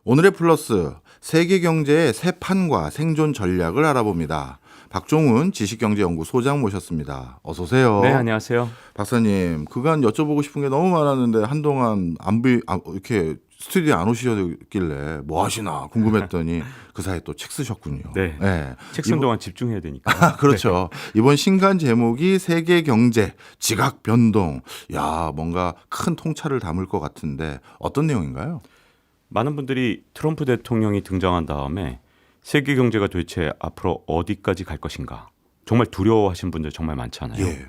오늘의 플러스, 세계 경제의 새 판과 생존 전략을 알아봅니다. 박종훈 지식경제연구 소장 모셨습니다. 어서 오세요. 네, 안녕하세요. 박사님, 그간 여쭤보고 싶은 게 너무 많았는데 한동안 이렇게 스튜디오에 안 오시길래 뭐 하시나 궁금했더니 그 사이에 또 책 쓰셨군요. 네. 네. 책 쓴 동안 집중해야 되니까. 그렇죠. 이번 신간 제목이 세계 경제 지각 변동. 야, 뭔가 큰 통찰을 담을 것 같은데 어떤 내용인가요? 많은 분들이 트럼프 대통령이 등장한 다음에 세계 경제가 도대체 앞으로 어디까지 갈 것인가 정말 두려워하신 분들 정말 많잖아요. 예.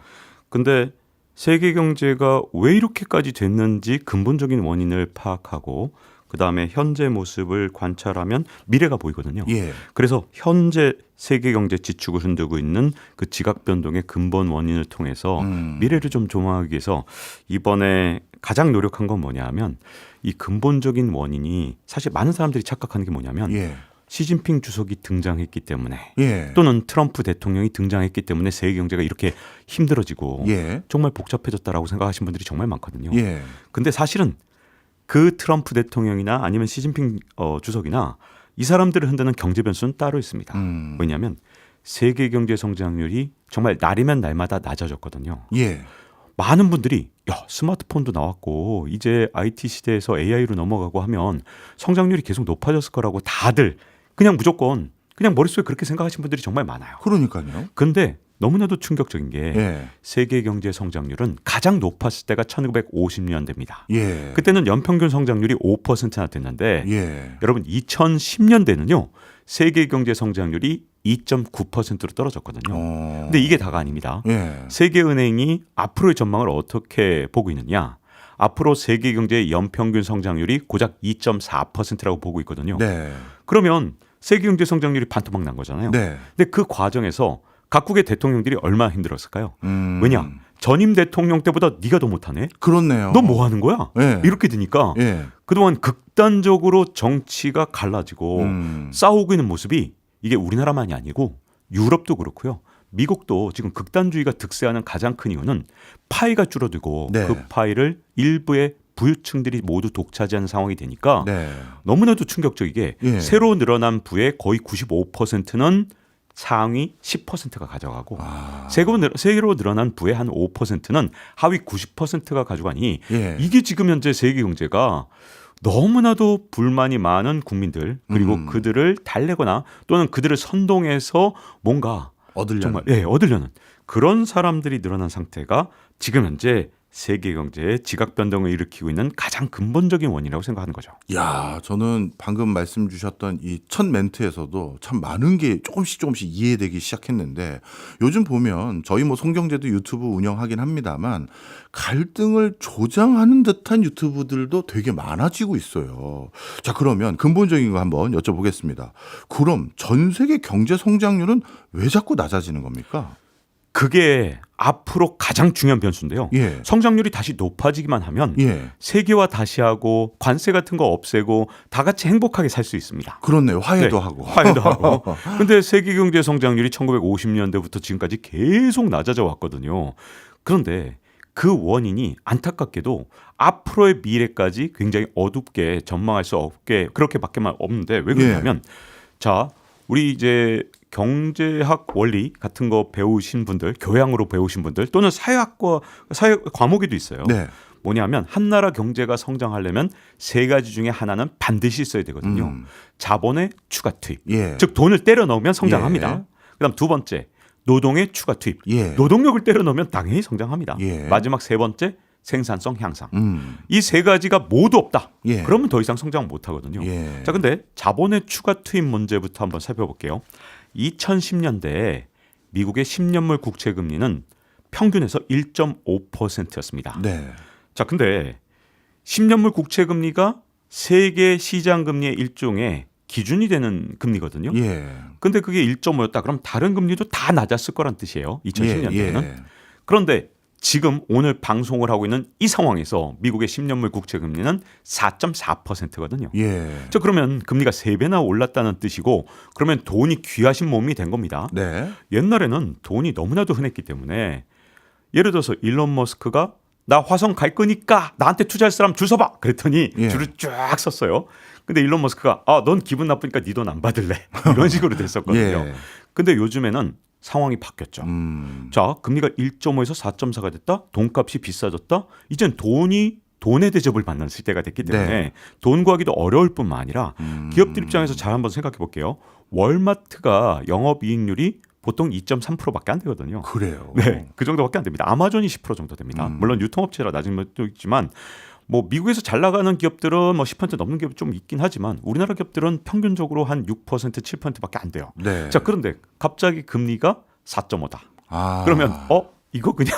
근데 세계 경제가 왜 이렇게까지 됐는지 근본적인 원인을 파악하고 그다음에 현재 모습을 관찰하면 미래가 보이거든요. 예. 그래서 현재 세계 경제 지축을 흔들고 있는 그 지각 변동의 근본 원인을 통해서 미래를 좀 조망하기 위해서 이번에 가장 노력한 건 뭐냐면 이 근본적인 원인이 사실 많은 사람들이 착각하는 게 뭐냐면 예. 시진핑 주석이 등장했기 때문에 예. 또는 트럼프 대통령이 등장했기 때문에 세계 경제가 이렇게 힘들어지고 예. 정말 복잡해졌다라고 생각하시는 분들이 정말 많거든요. 예. 근데 사실은 그 트럼프 대통령이나 아니면 시진핑 주석이나 이 사람들을 흔드는 경제 변수는 따로 있습니다. 왜냐하면 세계 경제 성장률이 정말 날이면 날마다 낮아졌거든요. 예. 많은 분들이 야, 스마트폰도 나왔고 이제 IT 시대에서 AI로 넘어가고 하면 성장률이 계속 높아졌을 거라고 다들 그냥 무조건 그냥 머릿속에 그렇게 생각하시는 분들이 정말 많아요. 그러니까요. 근데 너무나도 충격적인 게 예. 세계 경제 성장률은 가장 높았을 때가 1950년대입니다. 예. 그때는 연평균 성장률이 5%나 됐는데 예. 여러분 2010년대는요. 세계 경제 성장률이 2.9%로 떨어졌거든요. 근데 이게 다가 아닙니다. 예. 세계은행이 앞으로의 전망을 어떻게 보고 있느냐. 앞으로 세계 경제의 연평균 성장률이 고작 2.4%라고 보고 있거든요. 네. 그러면 세계 경제 성장률이 반토막 난 거잖아요. 네. 근데 그 과정에서 각국의 대통령들이 얼마나 힘들었을까요? 왜냐? 전임 대통령 때보다 네가 더 못하네. 그렇네요. 너 뭐 하는 거야? 예. 이렇게 되니까 예. 그동안 극단적으로 정치가 갈라지고 싸우고 있는 모습이 이게 우리나라만이 아니고 유럽도 그렇고요. 미국도 지금 극단주의가 득세하는 가장 큰 이유는 파이가 줄어들고 네. 그 파이를 일부의 부유층들이 모두 독차지하는 상황이 되니까 네. 너무나도 충격적이게 예. 새로 늘어난 부의 거의 95%는 상위 10%가 가져가고 새로 늘어난 부의 한 5%는 하위 90%가 가져가니 예. 이게 지금 현재 세계 경제가 너무나도 불만이 많은 국민들 그리고 그들을 달래거나 또는 그들을 선동해서 뭔가 얻으려는. 정말 얻으려는 그런 사람들이 늘어난 상태가 지금 현재 세계 경제의 지각 변동을 일으키고 있는 가장 근본적인 원인이라고 생각하는 거죠. 야, 저는 방금 말씀 주셨던 이 첫 멘트에서도 참 많은 게 조금씩 이해되기 시작했는데 요즘 보면 저희 뭐 송경제도 유튜브 운영하긴 합니다만 갈등을 조장하는 듯한 유튜브들도 되게 많아지고 있어요. 자, 그러면 근본적인 거 한번 여쭤보겠습니다. 그럼 전 세계 경제 성장률은 왜 자꾸 낮아지는 겁니까? 그게 앞으로 가장 중요한 변수인데요. 예. 성장률이 다시 높아지기만 하면 예. 세계화 다시 하고 관세 같은 거 없애고 다 같이 행복하게 살 수 있습니다. 그렇네요. 화해도 네, 하고. 화해도 하고. 근데 세계 경제 성장률이 1950년대부터 지금까지 계속 낮아져 왔거든요. 그런데 그 원인이 안타깝게도 앞으로의 미래까지 굉장히 어둡게 전망할 수 없게 그렇게밖에만 없는데 왜 그러냐면 자, 우리 이제 경제학 원리 같은 거 배우신 분들, 교양으로 배우신 분들 또는 사회 과목에도 있어요. 네. 뭐냐면 한 나라 경제가 성장하려면 세 가지 중에 하나는 반드시 있어야 되거든요. 자본의 추가 투입. 예. 즉 돈을 때려 넣으면 성장합니다. 예. 그다음 두 번째 노동의 추가 투입. 예. 노동력을 때려 넣으면 당연히 성장합니다. 예. 마지막 세 번째 생산성 향상. 음. 이 세 가지가 모두 없다. 예. 그러면 더 이상 성장 못 하거든요. 예. 자, 근데 자본의 추가 투입 문제부터 한번 살펴볼게요. 2010년대에 미국의 10년물 국채 금리는 평균에서 1.5%였습니다. 네. 자, 근데 10년물 국채 금리가 세계 시장 금리의 일종의 기준이 되는 금리거든요. 예. 근데 그게 1.5였다. 그럼 다른 금리도 다 낮았을 거란 뜻이에요. 2010년대에는. 예. 그런데 지금 오늘 방송을 하고 있는 이 상황에서 미국의 10년물 국채 금리는 4.4%거든요. 예. 자, 그러면 금리가 3배나 올랐다는 뜻이고 그러면 돈이 귀하신 몸이 된 겁니다. 네. 옛날에는 돈이 너무나도 흔했기 때문에 예를 들어서 일론 머스크가 나 화성 갈 거니까 나한테 투자할 사람 줄 서봐 그랬더니 예. 줄을 쫙 섰어요. 근데 일론 머스크가 넌 기분 나쁘니까 네 돈 안 받을래. 이런 식으로 됐었거든요. 예. 근데 요즘에는 상황이 바뀌었죠. 자, 금리가 1.5에서 4.4가 됐다. 돈값이 비싸졌다. 이젠 돈의 대접을 받는 시대가 됐기 때문에 네. 돈 구하기도 어려울 뿐만 아니라 기업들 입장에서 잘 한번 생각해 볼게요. 월마트가 영업이익률이 보통 2.3%밖에 안 되거든요. 그래요. 네, 그 정도밖에 안 됩니다. 아마존이 10% 정도 됩니다. 물론 유통업체라 낮은 것도 있지만 뭐 미국에서 잘 나가는 기업들은 뭐 10% 넘는 기업이 좀 있긴 하지만 우리나라 기업들은 평균적으로 한 6% 7%밖에 안 돼요. 네. 자, 그런데 갑자기 금리가 4.5다. 아. 그러면 이거 그냥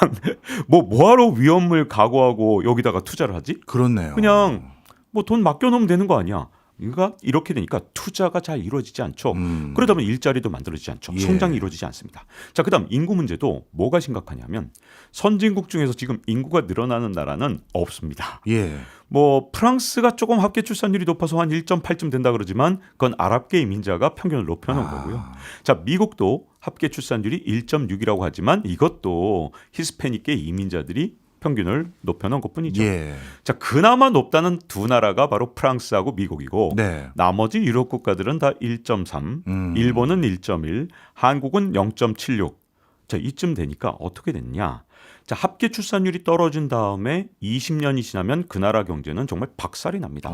뭐하러 위험을 각오하고 여기다가 투자를 하지? 그렇네요. 그냥 뭐 돈 맡겨놓으면 되는 거 아니야. 그러니까 이렇게 되니까 투자가 잘 이루어지지 않죠. 그러다 보면 일자리도 만들어지지 않죠. 예. 성장이 이루어지지 않습니다. 자, 그다음 인구 문제도 뭐가 심각하냐면 선진국 중에서 지금 인구가 늘어나는 나라는 없습니다. 예. 뭐 프랑스가 조금 합계 출산율이 높아서 한 1.8쯤 된다 그러지만 그건 아랍계 이민자가 평균을 높여놓은 거고요. 자, 미국도 합계 출산율이 1.6이라고 하지만 이것도 히스패닉계 이민자들이 평균을 높여놓은 것뿐이죠. 예. 자, 그나마 높다는 두 나라가 바로 프랑스하고 미국이고 네. 나머지 유럽 국가들은 다 1.3, 일본은 1.1, 한국은 0.76. 자, 이쯤 되니까 어떻게 됐냐? 자, 합계 출산율이 떨어진 다음에 20년이 지나면 그 나라 경제는 정말 박살이 납니다.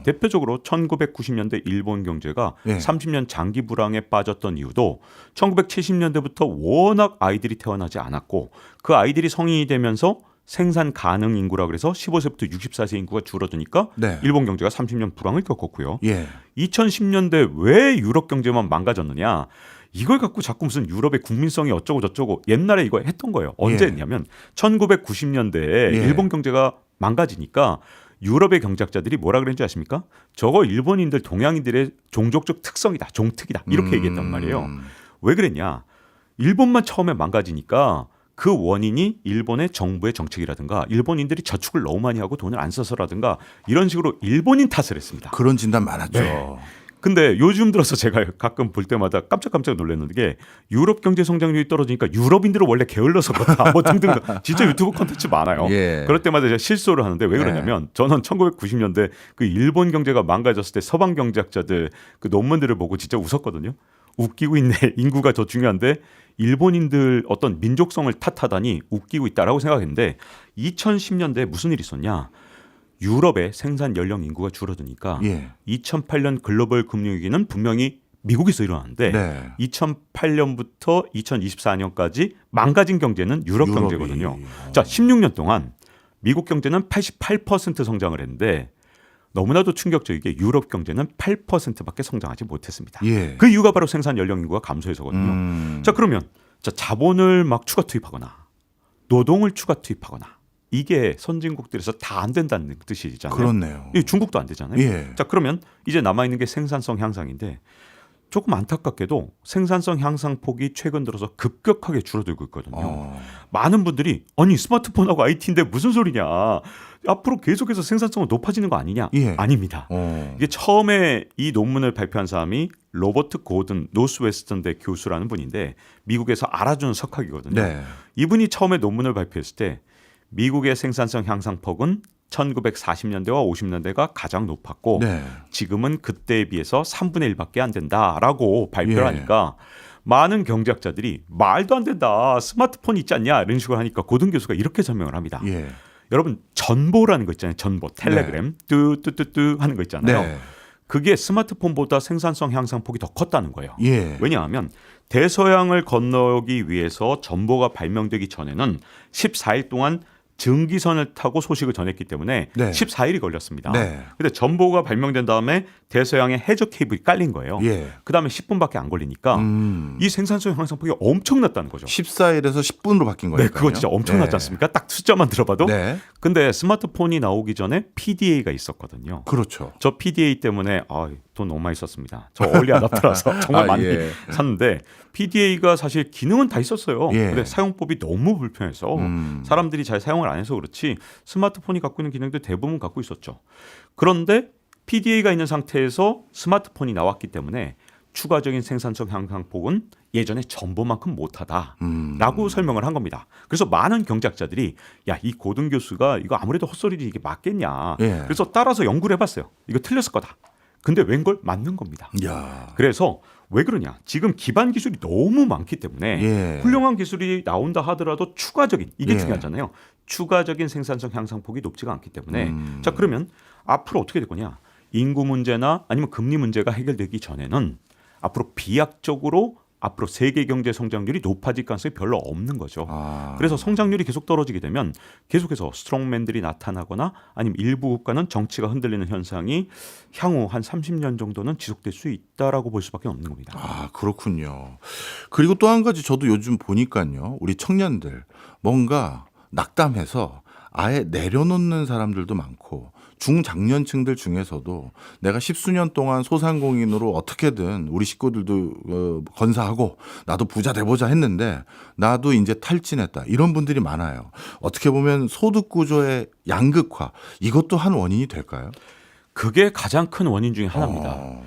대표적으로 1990년대 일본 경제가 예. 30년 장기 불황에 빠졌던 이유도 1970년대부터 워낙 아이들이 태어나지 않았고 그 아이들이 성인이 되면서 생산 가능 인구라 그래서 15세부터 64세 인구가 줄어드니까 네. 일본 경제가 30년 불황을 겪었고요. 예. 2010년대 왜 유럽 경제만 망가졌느냐? 이걸 갖고 자꾸 무슨 유럽의 국민성이 어쩌고 저쩌고 옛날에 이거 했던 거예요. 언제 예. 했냐면 1990년대에 예. 일본 경제가 망가지니까 유럽의 경제학자들이 뭐라 그랬는지 아십니까? 저거 일본인들 동양인들의 종족적 특성이다. 종특이다. 이렇게 얘기했단 말이에요. 왜 그랬냐? 일본만 처음에 망가지니까 그 원인이 일본의 정부의 정책이라든가 일본인들이 저축을 너무 많이 하고 돈을 안 써서라든가 이런 식으로 일본인 탓을 했습니다. 그런 진단 많았죠. 네. 근데 요즘 들어서 제가 가끔 볼 때마다 깜짝깜짝 놀랐는 게 유럽 경제 성장률이 떨어지니까 유럽인들은 원래 게을러서 그렇다 뭐 등등 진짜 유튜브 콘텐츠 많아요. 예. 그럴 때마다 제가 실소를 하는데 왜 그러냐면 저는 1990년대 그 일본 경제가 망가졌을 때 서방 경제학자들 그 논문들을 보고 진짜 웃었거든요. 웃기고 있네. 인구가 더 중요한데 일본인들 어떤 민족성을 탓하다니 웃기고 있다라고 생각했는데 2010년대에 무슨 일이 있었냐. 유럽의 생산 연령 인구가 줄어드니까 예. 2008년 글로벌 금융위기는 분명히 미국에서 일어났는데 네. 2008년부터 2024년까지 망가진 경제는 유럽 유럽이. 경제거든요. 자, 16년 동안 미국 경제는 88% 성장을 했는데 너무나도 충격적이게 유럽 경제는 8%밖에 성장하지 못했습니다. 예. 그 이유가 바로 생산 연령 인구가 감소해서거든요. 자, 그러면 자본을 막 추가 투입하거나 노동을 추가 투입하거나 이게 선진국들에서 다 안 된다는 뜻이잖아요. 그렇네요. 이 중국도 안 되잖아요. 예. 자, 그러면 이제 남아 있는 게 생산성 향상인데 조금 안타깝게도 생산성 향상 폭이 최근 들어서 급격하게 줄어들고 있거든요. 많은 분들이 아니 스마트폰하고 IT인데 무슨 소리냐. 앞으로 계속해서 생산성은 높아지는 거 아니냐. 예. 아닙니다. 이게 처음에 이 논문을 발표한 사람이 로버트 고든 노스웨스턴대 교수라는 분인데 미국에서 알아주는 석학이거든요. 네. 이분이 처음에 논문을 발표했을 때 미국의 생산성 향상폭은 1940년대와 50년대가 가장 높았고 네. 지금은 그때에 비해서 3분의 1밖에 안 된다라고 발표를 예. 하니까 많은 경제학자들이 말도 안 된다. 스마트폰 있지 않냐 이런 식으로 하니까 고든 교수가 이렇게 설명을 합니다. 예. 여러분 전보라는 거 있잖아요. 전보 텔레그램 뚜뚜뚜뚜 하는 거 있잖아요. 네. 그게 스마트폰보다 생산성 향상폭이 더 컸다는 거예요. 예. 왜냐하면 대서양을 건너기 위해서 전보가 발명되기 전에는 14일 동안 증기선을 타고 소식을 전했기 때문에 네. 14일이 걸렸습니다. 네. 근데 전보가 발명된 다음에 대서양에 해저 케이블이 깔린 거예요. 예. 그다음에 10분밖에 안 걸리니까 이 생산성 향상폭이 엄청났다는 거죠. 14일에서 10분으로 바뀐 거예요. 네, 그거 진짜 엄청나지 않습니까? 딱 숫자만 들어봐도. 네. 근데 스마트폰이 나오기 전에 PDA가 있었거든요. 그렇죠. 저 PDA 때문에 돈 너무 많이 썼습니다. 저 얼리 아답터라서 정말 많이 예. 샀는데 PDA가 사실 기능은 다 있었어요. 예. 근데 사용법이 너무 불편해서 사람들이 잘 사용을 안 해서 그렇지 스마트폰이 갖고 있는 기능들 대부분 갖고 있었죠. 그런데 PDA가 있는 상태에서 스마트폰이 나왔기 때문에 추가적인 생산성 향상폭은 예전에 전보만큼 못하다라고 설명을 한 겁니다. 그래서 많은 경제학자들이 야, 이 고든 교수가 이거 아무래도 헛소리지 이게 맞겠냐. 예. 그래서 따라서 연구를 해봤어요. 이거 틀렸을 거다. 근데 웬걸 맞는 겁니다. 야. 그래서 왜 그러냐? 지금 기반 기술이 너무 많기 때문에 예. 훌륭한 기술이 나온다 하더라도 추가적인 이게 예. 중요하잖아요. 추가적인 생산성 향상폭이 높지가 않기 때문에 자 그러면 앞으로 어떻게 될 거냐? 인구 문제나 아니면 금리 문제가 해결되기 전에는 앞으로 비약적으로 앞으로 세계 경제 성장률이 높아질 가능성이 별로 없는 거죠. 그래서 성장률이 계속 떨어지게 되면 계속해서 스트롱맨들이 나타나거나 아니면 일부 국가는 정치가 흔들리는 현상이 향후 한 30년 정도는 지속될 수 있다라고 볼 수밖에 없는 겁니다. 아, 그렇군요. 그리고 또 한 가지 저도 요즘 보니까요. 우리 청년들 뭔가 낙담해서 아예 내려놓는 사람들도 많고 중장년층들 중에서도 내가 십수년 동안 소상공인으로 어떻게든 우리 식구들도 건사하고 나도 부자 돼보자 했는데 나도 이제 탈진했다. 이런 분들이 많아요. 어떻게 보면 소득 구조의 양극화 이것도 한 원인이 될까요? 그게 가장 큰 원인 중에 하나입니다.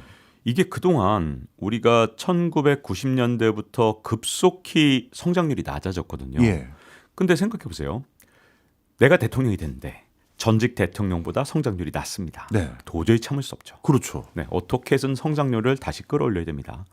이게 그동안 우리가 1990년대부터 급속히 성장률이 낮아졌거든요. 예. 근데 생각해 보세요. 내가 대통령이 됐는데 전직 대통령보다 성장률이 낮습니다. 네. 도저히 참을 수 없죠. 그렇죠. 네, 어떻게든 성장률을 다시 끌어올려야 됩니다.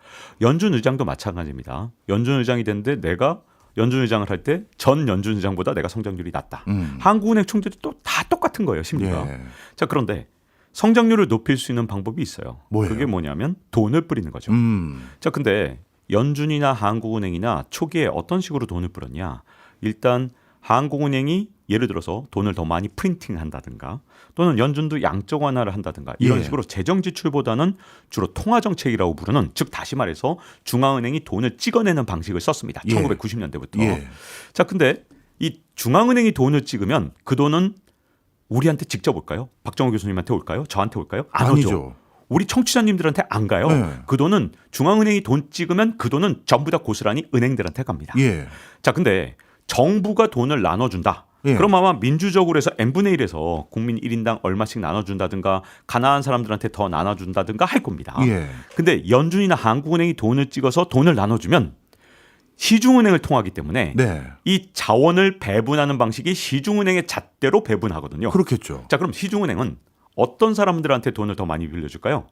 연준 의장도 마찬가지입니다. 연준 의장이 됐는데 내가 연준 의장을 할 때 전 연준 의장보다 내가 성장률이 낮다. 한국은행 총재도 또 다 똑같은 거예요, 심리가. 예. 자, 그런데 성장률을 높일 수 있는 방법이 있어요. 뭐예요? 그게 뭐냐면 돈을 뿌리는 거죠. 자, 근데 연준이나 한국은행이나 초기에 어떤 식으로 돈을 뿌렸냐? 일단 한국은행이 예를 들어서 돈을 더 많이 프린팅한다든가 또는 연준도 양적 완화를 한다든가 이런 예. 식으로 재정 지출보다는 주로 통화 정책이라고 부르는 즉 다시 말해서 중앙은행이 돈을 찍어내는 방식을 썼습니다. 예. 1990년대부터. 예. 자, 근데 이 중앙은행이 돈을 찍으면 그 돈은 우리한테 직접 올까요? 박정호 교수님한테 올까요? 저한테 올까요? 안 아니죠. 오죠. 우리 청취자님들한테 안 가요. 네. 그 돈은 중앙은행이 돈 찍으면 그 돈은 전부 다 고스란히 은행들한테 갑니다. 예. 자, 근데 정부가 돈을 나눠준다. 예. 그럼 아마 민주적으로 해서 n분의 1에서 국민 1인당 얼마씩 나눠준다든가 가난한 사람들한테 더 나눠준다든가 할 겁니다. 예. 근데 연준이나 한국은행이 돈을 찍어서 돈을 나눠주면 시중은행을 통하기 때문에 네. 이 자원을 배분하는 방식이 시중은행의 잣대로 배분하거든요. 그렇겠죠. 자, 그럼 시중은행은 어떤 사람들한테 돈을 더 많이 빌려줄까요?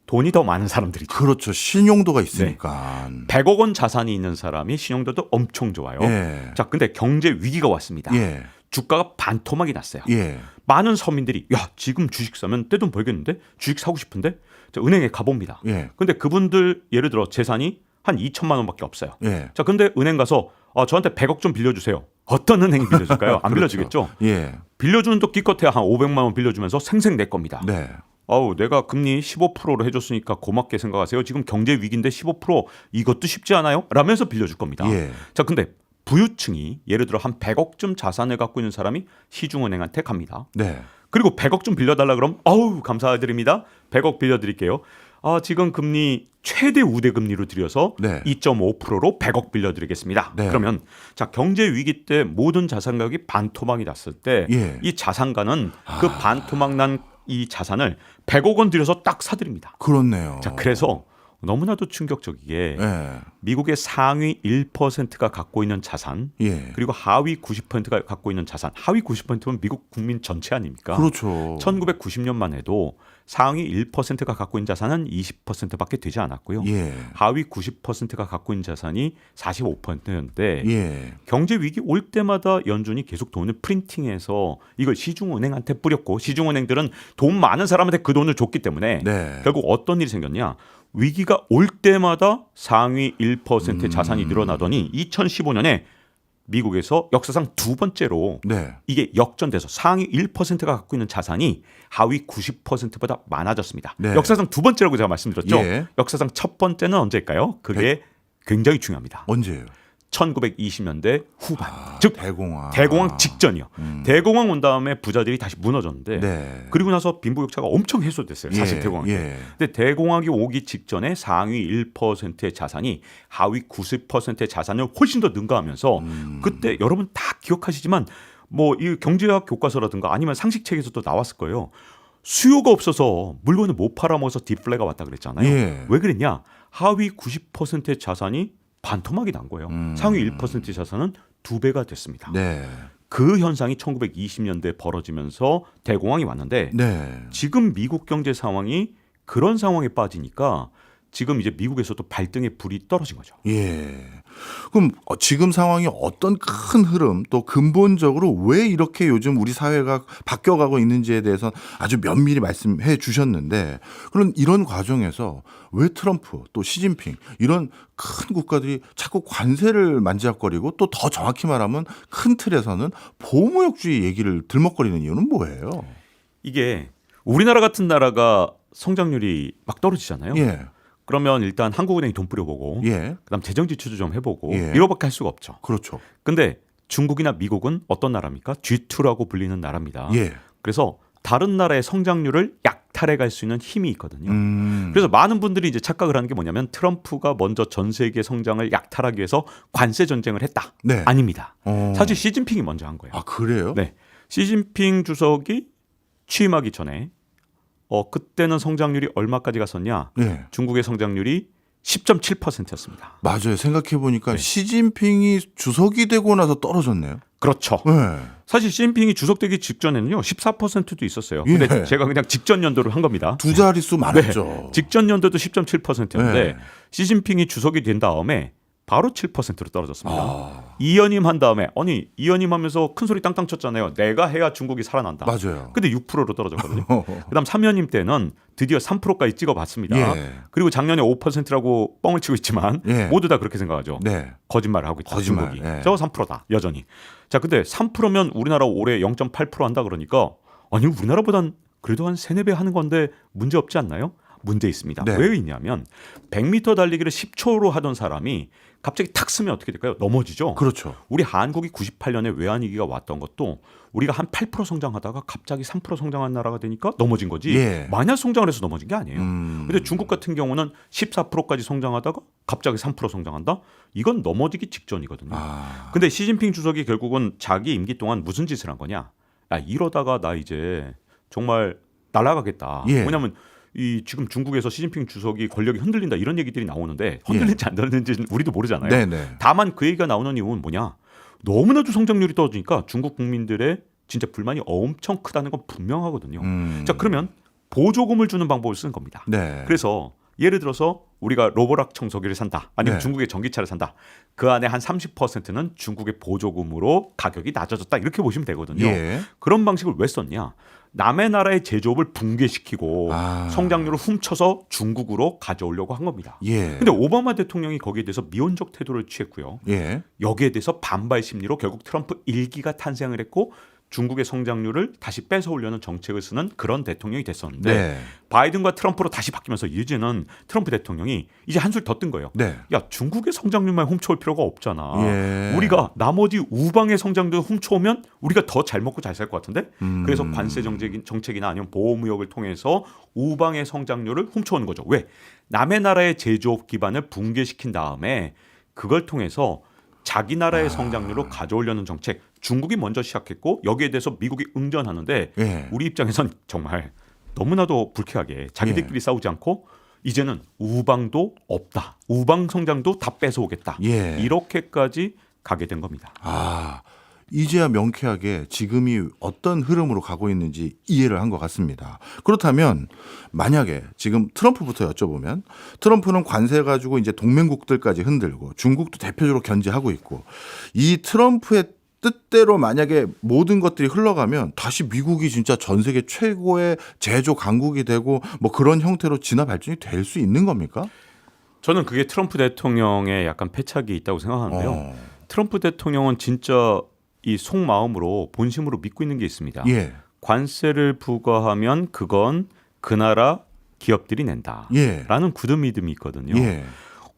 돈이 더 많은 사람들이죠. 그렇죠. 신용도가 있으니까. 100억 원 자산이 있는 사람이 신용도도 엄청 좋아요. 예. 자, 근데 경제 위기가 왔습니다. 예. 주가가 반토막이 났어요. 예. 많은 서민들이 야, 지금 주식 사면 떼돈 벌겠는데? 주식 사고 싶은데? 자, 은행에 가봅니다. 예. 근데 그분들 예를 들어 재산이 한 2천만 원밖에 없어요. 예. 자, 근데 은행 가서 저한테 100억 좀 빌려주세요. 어떤 은행이 빌려줄까요? 안 그렇죠. 빌려주겠죠? 예. 빌려주는 또 기껏해야 한 500만 원 빌려주면서 생생 낼 겁니다. 네. 내가 금리 15%로 해줬으니까 고맙게 생각하세요. 지금 경제 위기인데 15% 이것도 쉽지 않아요? 라면서 빌려줄 겁니다. 예. 자, 근데 부유층이 예를 들어 한 100억쯤 자산을 갖고 있는 사람이 시중은행한테 갑니다. 네. 그리고 100억 좀 빌려달라 그럼 아우 감사드립니다. 100억 빌려드릴게요. 지금 금리 최대 우대 금리로 들여서 네. 2.5%로 100억 빌려드리겠습니다. 네. 그러면 자 경제 위기 때 모든 자산 가격이 반토막이 났을 때 이 예. 자산가는 그 반토막 난 이 자산을 100억 원 들여서 딱 사드립니다. 그렇네요. 자, 그래서 너무나도 충격적이게 예. 미국의 상위 1%가 갖고 있는 자산 예. 그리고 하위 90%가 갖고 있는 자산 하위 90%는 미국 국민 전체 아닙니까? 그렇죠. 1990년만 해도 상위 1%가 갖고 있는 자산은 20%밖에 되지 않았고요. 예. 하위 90%가 갖고 있는 자산이 45%였는데 예. 경제 위기 올 때마다 연준이 계속 돈을 프린팅해서 이걸 시중은행한테 뿌렸고 시중은행들은 돈 많은 사람한테 그 돈을 줬기 때문에 네. 결국 어떤 일이 생겼냐? 위기가 올 때마다 상위 1%의 자산이 늘어나더니 2015년에 미국에서 역사상 두 번째로 네. 이게 역전돼서 상위 1%가 갖고 있는 자산이 하위 90%보다 많아졌습니다. 네. 역사상 두 번째라고 제가 말씀드렸죠. 예. 역사상 첫 번째는 언제일까요? 그게 굉장히 중요합니다. 언제예요? 1920년대 후반, 즉 대공황. 직전이요. 대공황 온 다음에 부자들이 다시 무너졌는데 네. 그리고 나서 빈부격차가 엄청 해소됐어요. 사실 대공황 때. 예. 근데 대공황이 오기 직전에 상위 1%의 자산이 하위 90%의 자산을 훨씬 더 능가하면서 그때 여러분 다 기억하시지만 뭐 이 경제학 교과서라든가 아니면 상식책에서도 나왔을 거예요. 수요가 없어서 물건을 못 팔아먹어서 디플레가 왔다 그랬잖아요. 예. 왜 그랬냐? 하위 90%의 자산이 반토막이 난 거예요. 상위 1%의 자산은 2배가 됐습니다. 네. 그 현상이 1920년대에 벌어지면서 대공황이 왔는데 네. 지금 미국 경제 상황이 그런 상황에 빠지니까 지금 이제 미국에서도 발등에 불이 떨어진 거죠. 예. 그럼 지금 상황이 어떤 큰 흐름 또 근본적으로 왜 이렇게 요즘 우리 사회가 바뀌어가고 있는지에 대해서 아주 면밀히 말씀해 주셨는데 그런 이런 과정에서 왜 트럼프 또 시진핑 이런 큰 국가들이 자꾸 관세를 만지작거리고 또 더 정확히 말하면 큰 틀에서는 보호무역주의 얘기를 들먹거리는 이유는 뭐예요? 이게 우리나라 같은 나라가 성장률이 막 떨어지잖아요. 예. 그러면 일단 한국은행이 돈 뿌려보고 예. 그다음 재정 지출도 좀 해보고 예. 이거밖에 할 수가 없죠. 그렇죠. 근데 중국이나 미국은 어떤 나라입니까? G2라고 불리는 나라입니다. 예. 그래서 다른 나라의 성장률을 약탈해 갈 수 있는 힘이 있거든요. 음. 그래서 많은 분들이 이제 착각을 하는 게 뭐냐면 트럼프가 먼저 전 세계 성장을 약탈하기 위해서 관세 전쟁을 했다. 네. 아닙니다. 어. 사실 시진핑이 먼저 한 거예요. 아, 그래요? 네. 시진핑 주석이 취임하기 전에 그때는 성장률이 얼마까지 갔었냐? 네. 중국의 성장률이 10.7%였습니다. 맞아요. 생각해 보니까 네. 시진핑이 주석이 되고 나서 떨어졌네요. 그렇죠. 네. 사실 시진핑이 주석되기 직전에는요 14%도 있었어요. 근데 예. 제가 그냥 직전 연도를 한 겁니다. 두 자릿수 많았죠. 직전 연도도 10.7%였는데 네. 시진핑이 주석이 된 다음에 바로 7%로 떨어졌습니다. 아, 이연임 한 다음에 아니 이연임 하면서 큰 소리 땅땅 쳤잖아요. 내가 해야 중국이 살아난다. 맞아요. 근데 6%로 떨어졌거든요. 그다음 3연임 때는 드디어 3%까지 찍어봤습니다. 예. 그리고 작년에 5%라고 뻥을 치고 있지만 예. 모두 다 그렇게 생각하죠. 네. 거짓말을 하고 있다. 거짓말, 중국이. 예. 저 3%다. 여전히. 자, 근데 3%면 우리나라 올해 0.8% 한다 그러니까 아니 우리나라보단 그래도 한 3, 4배 하는 건데 문제 없지 않나요? 문제 있습니다. 네. 왜 있냐면 100m 달리기를 10초로 하던 사람이 갑자기 탁 쓰면 어떻게 될까요? 넘어지죠. 그렇죠. 우리 한국이 98년에 외환위기가 왔던 것도 우리가 한 8% 성장하다가 갑자기 3% 성장한 나라가 되니까 넘어진 거지. 예. 마이너스 성장을 해서 넘어진 게 아니에요. 음. 근데 중국 같은 경우는 14%까지 성장하다가 갑자기 3% 성장한다? 이건 넘어지기 직전이거든요. 아. 근데 시진핑 주석이 결국은 자기 임기 동안 무슨 짓을 한 거냐? 야, 이러다가 나 이제 정말 날아가겠다. 예. 왜냐하면 이 지금 중국에서 시진핑 주석이 권력이 흔들린다 이런 얘기들이 나오는데 흔들린지 안 흔들린지는 우리도 모르잖아요. 네네. 다만 그 얘기가 나오는 이유는 뭐냐? 너무나도 성장률이 떨어지니까 중국 국민들의 진짜 불만이 엄청 크다는 건 분명하거든요. 자, 그러면 보조금을 주는 방법을 쓰는 겁니다. 네. 그래서 예를 들어서 우리가 로보락 청소기를 산다. 아니면 네. 중국의 전기차를 산다. 그 안에 한 30%는 중국의 보조금으로 가격이 낮아졌다. 이렇게 보시면 되거든요. 예. 그런 방식을 왜 썼냐? 남의 나라의 제조업을 붕괴시키고 아. 성장률을 훔쳐서 중국으로 가져오려고 한 겁니다. 예. 근데 오바마 대통령이 거기에 대해서 미온적 태도를 취했고요. 예. 여기에 대해서 반발 심리로 결국 트럼프 1기가 탄생을 했고 중국의 성장률을 다시 뺏어오려는 정책을 쓰는 그런 대통령이 됐었는데 네. 바이든과 트럼프로 다시 바뀌면서 이제는 트럼프 대통령이 이제 한술 더 뜬 거예요. 네. 야, 중국의 성장률만 훔쳐올 필요가 없잖아. 예. 우리가 나머지 우방의 성장도 훔쳐오면 우리가 더 잘 먹고 잘 살 것 같은데 그래서 음. 관세 정책이나 아니면 보호무역을 통해서 우방의 성장률을 훔쳐오는 거죠. 왜? 남의 나라의 제조업 기반을 붕괴시킨 다음에 그걸 통해서 자기 나라의 성장률로 가져오려는 정책 중국이 먼저 시작했고 여기에 대해서 미국이 응전하는데 예. 우리 입장에선 정말 너무나도 불쾌하게 자기들끼리 싸우지 않고 이제는 우방도 없다. 우방 성장도 다 뺏어오겠다. 예. 이렇게까지 가게 된 겁니다. 아, 이제야 명쾌하게 지금이 어떤 흐름으로 가고 있는지 이해를 한 것 같습니다. 그렇다면 만약에 지금 트럼프부터 여쭤보면 트럼프는 관세 가지고 이제 동맹국들까지 흔들고 중국도 대표적으로 견제하고 있고 이 트럼프의 뜻대로 만약에 모든 것들이 흘러가면 다시 미국이 진짜 전 세계 최고의 제조 강국이 되고 뭐 그런 형태로 진화 발전이 될 수 있는 겁니까? 저는 그게 트럼프 대통령의 약간 패착이 있다고 생각하는데요. 어. 트럼프 대통령은 진짜 이 속마음으로 본심으로 믿고 있는 게 있습니다. 예. 관세를 부과하면 그건 그 나라 기업들이 낸다. 예. 라는 굳은 믿음이 있거든요. 예.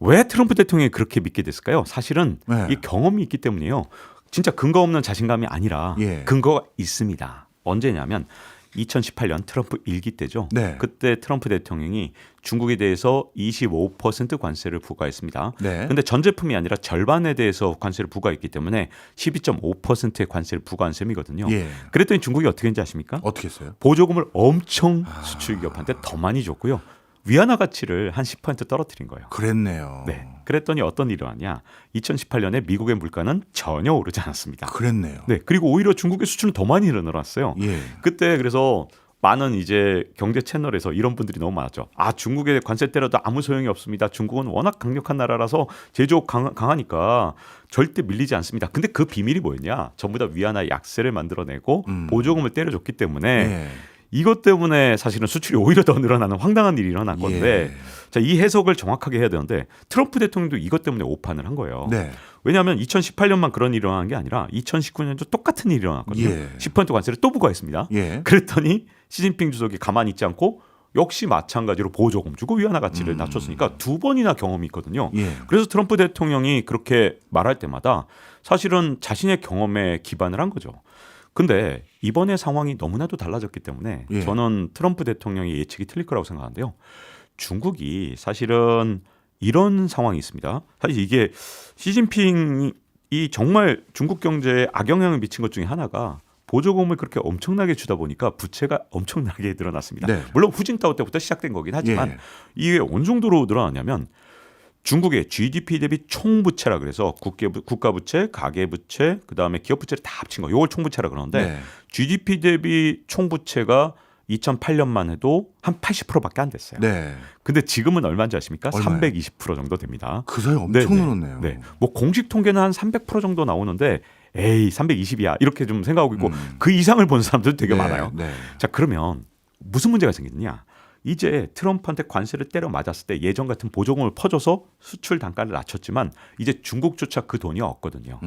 왜 트럼프 대통령이 그렇게 믿게 됐을까요? 사실은 네. 이 경험이 있기 때문이에요. 진짜 근거 없는 자신감이 아니라 예. 근거가 있습니다. 언제냐면 2018년 트럼프 1기 때죠. 네. 그때 트럼프 대통령이 중국에 대해서 25% 관세를 부과했습니다. 네. 근데 전 제품이 아니라 절반에 대해서 관세를 부과했기 때문에 12.5%의 관세를 부과한 셈이거든요. 예. 그랬더니 중국이 어떻게 했는지 아십니까? 어떻게 했어요? 보조금을 엄청 수출 기업한테 더 많이 줬고요. 위안화 가치를 한 10% 떨어뜨린 거예요. 그랬네요. 네. 그랬더니 어떤 일이 왔냐? 2018년에 미국의 물가는 전혀 오르지 않았습니다. 그랬네요. 네. 그리고 오히려 중국의 수출은 더 많이 늘어났어요. 예. 그때 그래서 많은 이제 경제 채널에서 이런 분들이 너무 많았죠. 아, 중국에 관세 때려도 아무 소용이 없습니다. 중국은 워낙 강력한 나라라서 제조업 강하니까 절대 밀리지 않습니다. 근데 그 비밀이 뭐였냐? 전부 다 위안화 약세를 만들어내고 보조금을 때려줬기 때문에 예. 이것 때문에 사실은 수출이 오히려 더 늘어나는 황당한 일이 일어난 건데 예. 자, 이 해석을 정확하게 해야 되는데 트럼프 대통령도 이것 때문에 오판을 한 거예요. 네. 왜냐하면 2018년만 그런 일이 일어난 게 아니라 2019년도 똑같은 일이 일어났거든요. 예. 10% 관세를 또 부과했습니다. 예. 그랬더니 시진핑 주석이 가만히 있지 않고 역시 마찬가지로 보조금 주고 위안화 가치를 낮췄으니까 두 번이나 경험이 있거든요. 예. 그래서 트럼프 대통령이 그렇게 말할 때마다 사실은 자신의 경험에 기반을 한 거죠. 근데 이번에 상황이 너무나도 달라졌기 때문에 예. 저는 트럼프 대통령의 예측이 틀릴 거라고 생각하는데요. 중국이 사실은 이런 상황이 있습니다. 사실 이게 시진핑이 정말 중국 경제에 악영향을 미친 것 중에 하나가 보조금을 그렇게 엄청나게 주다 보니까 부채가 엄청나게 늘어났습니다. 네. 물론 후징타오 때부터 시작된 거긴 하지만 예. 이게 어느 정도로 늘어나냐면 중국의 GDP 대비 총부채라 그래서 국가부채, 가계부채, 그다음에 기업부채를 다 합친 거. 이걸 총부채라 그러는데 네. GDP 대비 총부채가 2008년만 해도 한 80%밖에 안 됐어요. 네. 근데 지금은 얼마인지 아십니까? 얼마요? 320% 정도 됩니다. 그 사이 엄청 네, 늘었네요. 네. 뭐 공식 통계는 한 300% 정도 나오는데 에이 320이야 이렇게 좀 생각하고 있고 그 이상을 본 사람들도 되게 네, 많아요. 네. 자, 그러면 무슨 문제가 생기느냐? 이제 트럼프한테 관세를 때려 맞았을 때 예전 같은 보조금을 퍼줘서 수출 단가를 낮췄지만 이제 중국조차 그 돈이 없거든요.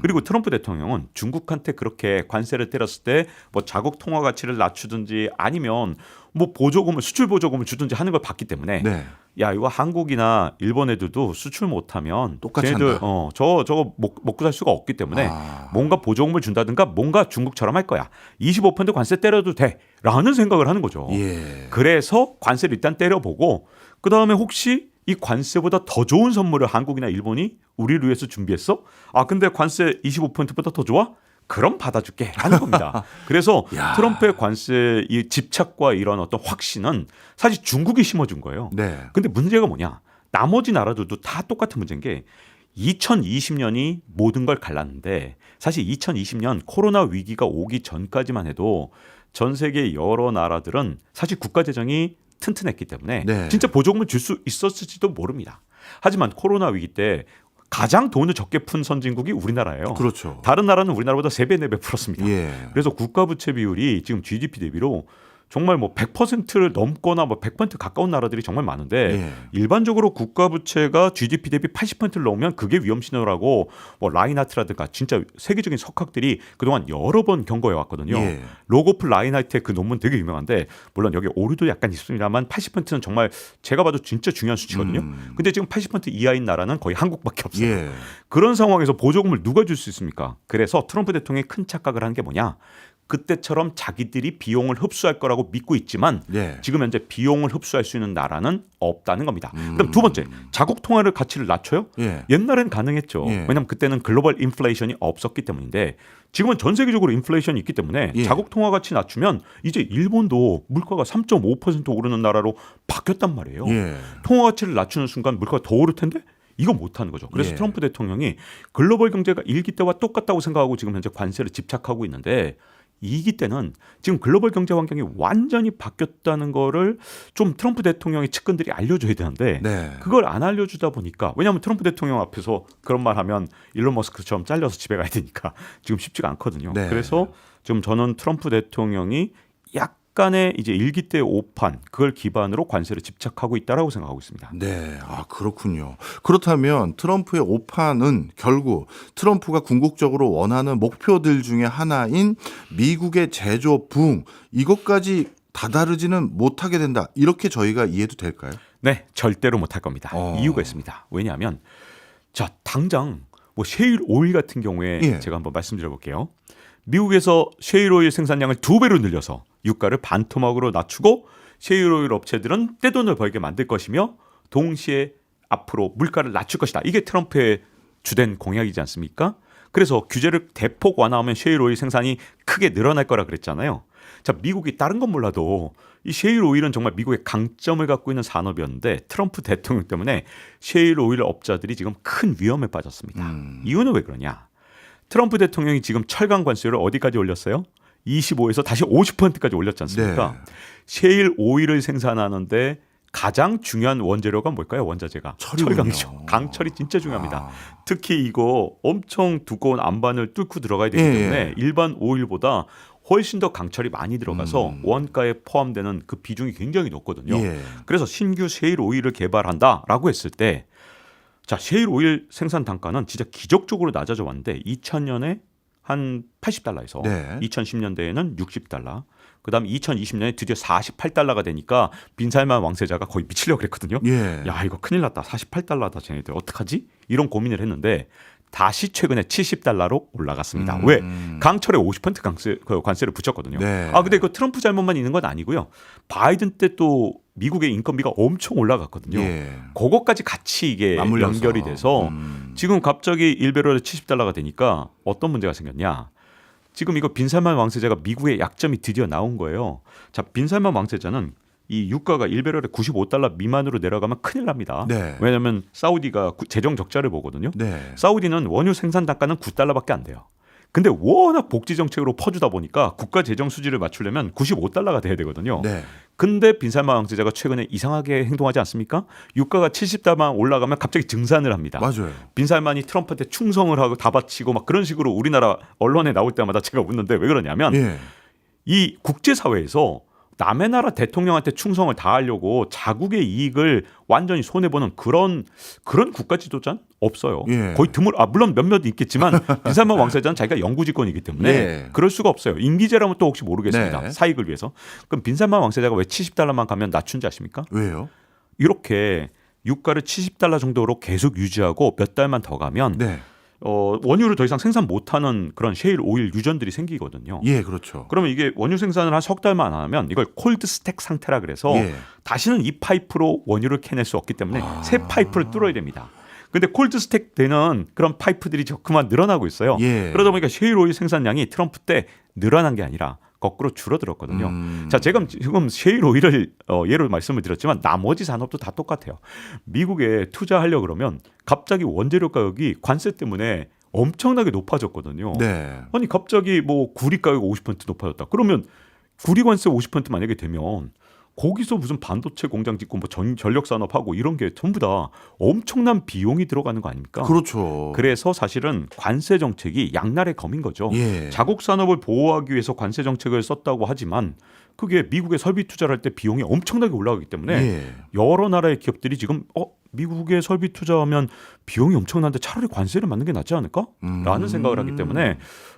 그리고 트럼프 대통령은 중국한테 그렇게 관세를 때렸을 때 뭐 자국 통화 가치를 낮추든지 아니면 뭐 보조금을 수출 보조금을 주든지 하는 걸 봤기 때문에 네. 야, 이거 한국이나 일본 애들도 수출 못하면 똑같이 쟤네들 한다. 저거 먹고 살 수가 없기 때문에 아. 뭔가 보조금을 준다든가 뭔가 중국처럼 할 거야. 25% 관세 때려도 돼라는 생각을 하는 거죠. 예. 그래서 관세를 일단 때려보고 그 다음에 혹시 이 관세보다 더 좋은 선물을 한국이나 일본이 우리를 위해서 준비했어? 아, 근데 관세 25%보다 더 좋아? 그럼 받아줄게 하는 겁니다. 그래서 야. 트럼프의 관세 이 집착과 이런 어떤 확신은 사실 중국이 심어준 거예요. 네. 근데 문제가 뭐냐? 나머지 나라들도 다 똑같은 문제인 게 2020년이 모든 걸 갈랐는데 사실 2020년 코로나 위기가 오기 전까지만 해도 전 세계 여러 나라들은 사실 국가 재정이 튼튼했기 때문에 네. 진짜 보조금을 줄 수 있었을지도 모릅니다. 하지만 코로나 위기 때 가장 돈을 적게 푼 선진국이 우리나라예요. 그렇죠. 다른 나라는 우리나라보다 3배, 4배 풀었습니다. 예. 그래서 국가 부채 비율이 지금 GDP 대비로 정말 뭐 100%를 넘거나 뭐 100% 가까운 나라들이 정말 많은데 예. 일반적으로 국가 부채가 GDP 대비 80%를 넘으면 그게 위험 신호라고 뭐 라인하트라든가 진짜 세계적인 석학들이 그동안 여러 번 경고해 왔거든요. 예. 로고플 라인하트의 그 논문 되게 유명한데 물론 여기 오류도 약간 있습니다만 80%는 정말 제가 봐도 진짜 중요한 수치거든요. 근데 지금 80% 이하인 나라는 거의 한국밖에 없어요. 예. 그런 상황에서 보조금을 누가 줄 수 있습니까? 그래서 트럼프 대통령이 큰 착각을 한 게 뭐냐? 그때처럼 자기들이 비용을 흡수할 거라고 믿고 있지만 예. 지금 현재 비용을 흡수할 수 있는 나라는 없다는 겁니다. 그럼 두 번째, 자국 통화를 가치를 낮춰요? 예. 옛날엔 가능했죠. 예. 왜냐하면 그때는 글로벌 인플레이션이 없었기 때문인데 지금은 전 세계적으로 인플레이션이 있기 때문에 예. 자국 통화 가치 낮추면 이제 일본도 물가가 3.5% 오르는 나라로 바뀌었단 말이에요. 예. 통화 가치를 낮추는 순간 물가가 더 오를 텐데 이거 못하는 거죠. 그래서 예. 트럼프 대통령이 글로벌 경제가 1기 때와 똑같다고 생각하고 지금 현재 관세를 집착하고 있는데 2기 때는 지금 글로벌 경제 환경이 완전히 바뀌었다는 거를 좀 트럼프 대통령의 측근들이 알려줘야 되는데 네. 그걸 안 알려주다 보니까 왜냐하면 트럼프 대통령 앞에서 그런 말 하면 일론 머스크처럼 잘려서 집에 가야 되니까 지금 쉽지가 않거든요. 네. 그래서 지금 저는 트럼프 대통령이 약간의 이제 1기 때 오판 그걸 기반으로 관세를 집착하고 있다라고 생각하고 있습니다. 네, 아 그렇군요. 그렇다면 트럼프의 오판은 결국 트럼프가 궁극적으로 원하는 목표들 중에 하나인 미국의 제조업 부흥 이것까지 다다르지는 못하게 된다. 이렇게 저희가 이해도 될까요? 네, 절대로 못할 겁니다. 이유가 있습니다. 왜냐하면 자 당장 뭐 셰일 오일 같은 경우에 예. 제가 한번 말씀드려볼게요. 미국에서 셰일 오일 생산량을 2배로 늘려서 유가를 반토막으로 낮추고 셰일 오일 업체들은 떼돈을 벌게 만들 것이며 동시에 앞으로 물가를 낮출 것이다. 이게 트럼프의 주된 공약이지 않습니까? 그래서 규제를 대폭 완화하면 셰일 오일 생산이 크게 늘어날 거라 그랬잖아요. 자, 미국이 다른 건 몰라도 이 셰일 오일은 정말 미국의 강점을 갖고 있는 산업이었는데 트럼프 대통령 때문에 셰일 오일 업자들이 지금 큰 위험에 빠졌습니다. 이유는 왜 그러냐? 트럼프 대통령이 지금 철강 관세를 어디까지 올렸어요? 25에서 다시 50%까지 올렸지 않습니까? 네. 셰일 오일을 생산하는데 가장 중요한 원재료가 뭘까요? 원자재가 철이군요. 철강이죠. 강철이 진짜 중요합니다. 아. 특히 이거 엄청 두꺼운 안반을 뚫고 들어가야 되기 예, 때문에 예. 일반 오일보다 훨씬 더 강철이 많이 들어가서 원가에 포함되는 그 비중이 굉장히 높거든요. 예. 그래서 신규 셰일 오일을 개발한다라고 했을 때 자, 셰일 오일 생산 단가는 진짜 기적적으로 낮아져 왔는데 2000년에 한 80달러에서 네. 2010년대에는 60달러. 그다음 2020년에 드디어 48달러가 되니까 빈살만 왕세자가 거의 미치려고 그랬거든요. 예. 야, 이거 큰일 났다. 48달러다 쟤네들 어떡하지? 이런 고민을 했는데 다시 최근에 70달러로 올라갔습니다. 왜? 강철에 50% 관세를 붙였거든요. 네. 아, 근데 그 트럼프 잘못만 있는 건 아니고요. 바이든 때 또 미국의 인건비가 엄청 올라갔거든요. 예. 그거까지 같이 이게 맞물려서. 연결이 돼서 지금 갑자기 1배럴에 70달러가 되니까 어떤 문제가 생겼냐? 지금 이거 빈살만 왕세자가 미국의 약점이 드디어 나온 거예요. 자, 빈살만 왕세자는 이 유가가 1배럴에 95달러 미만으로 내려가면 큰일 납니다. 네. 왜냐하면 사우디가 재정 적자를 보거든요. 네. 사우디는 원유 생산 단가는 9달러밖에 안 돼요. 근데 워낙 복지 정책으로 퍼주다 보니까 국가 재정 수지를 맞추려면 95달러가 돼야 되거든요. 네. 근데 빈살만 왕세자가 최근에 이상하게 행동하지 않습니까? 유가가 70달러만 올라가면 갑자기 증산을 합니다. 맞아요. 빈살만이 트럼프한테 충성을 하고 다 바치고 막 그런 식으로 우리나라 언론에 나올 때마다 제가 웃는데 왜 그러냐면 예. 이 국제사회에서 남의 나라 대통령한테 충성을 다하려고 자국의 이익을 완전히 손해보는 그런 국가 지도자는 없어요. 예. 거의 드물. 물론 몇몇 있겠지만 빈살만 왕세자는 자기가 영구집권이기 때문에 예. 그럴 수가 없어요. 임기제라면 또 혹시 모르겠습니다. 네. 사익을 위해서. 그럼 빈살만 왕세자가 왜 70달러만 가면 낮춘지 아십니까? 왜요? 이렇게 유가를 70달러 정도로 계속 유지하고 몇 달만 더 가면 네. 원유를 더 이상 생산 못하는 그런 셰일 오일 유전들이 생기거든요. 예, 그렇죠. 그러면 이게 원유 생산을 한 석 달만 안 하면 이걸 콜드 스택 상태라 그래서 예. 다시는 이 파이프로 원유를 캐낼 수 없기 때문에 새 파이프를 뚫어야 됩니다. 근데 콜드 스택 되는 그런 파이프들이 그만 늘어나고 있어요. 예. 그러다 보니까 셰일 오일 생산량이 트럼프 때 늘어난 게 아니라 거꾸로 줄어들었거든요. 자, 제가 지금 셰일 오일을 예로 말씀을 드렸지만 나머지 산업도 다 똑같아요. 미국에 투자하려고 그러면 갑자기 원재료 가격이 관세 때문에 엄청나게 높아졌거든요. 네. 아니 갑자기 뭐 구리 가격 50% 높아졌다. 그러면 구리 관세 50% 만약에 되면 거기서 무슨 반도체 공장 짓고 뭐 전력 산업하고 이런 게 전부 다 엄청난 비용이 들어가는 거 아닙니까? 그렇죠. 그래서 사실은 관세 정책이 양날의 검인 거죠. 예. 자국 산업을 보호하기 위해서 관세 정책을 썼다고 하지만 그게 미국에 설비 투자를 할 때 비용이 엄청나게 올라가기 때문에 예. 여러 나라의 기업들이 지금 미국에 설비 투자하면 비용이 엄청난데 차라리 관세를 받는 게 낫지 않을까? 라는 생각을 하기 때문에